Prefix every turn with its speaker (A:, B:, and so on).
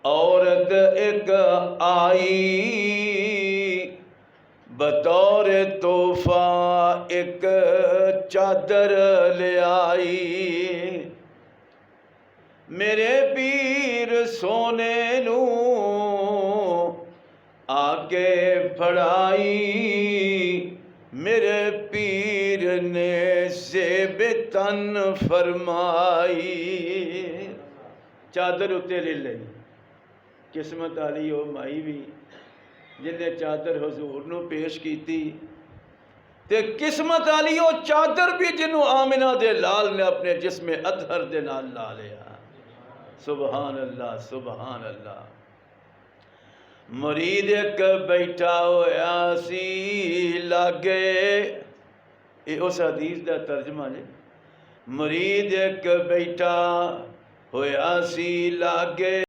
A: औरत एक आई बतौर तोहफा एक चादर ले आई। मेरे पीर सोने नू आके फड़ाई, मेरे पीर ने सेब तन फरमाई। चादर उत्ते ले लई। किस्मत वाली वो माई भी जिन्हें चादर हजूर नू पेश की, ते किस्मत वाली वो चादर भी जिन्हों आमिना दे लाल ने अपने जिस्म अतहर दे नाल ला लिया। सुबहान अल्लाह, सुबहान अल्लाह। मुरीद एक बैठा होया सी लागे, ये उस हदीस का तर्जमा जे। मुरीद एक बैठा होया सी लागे।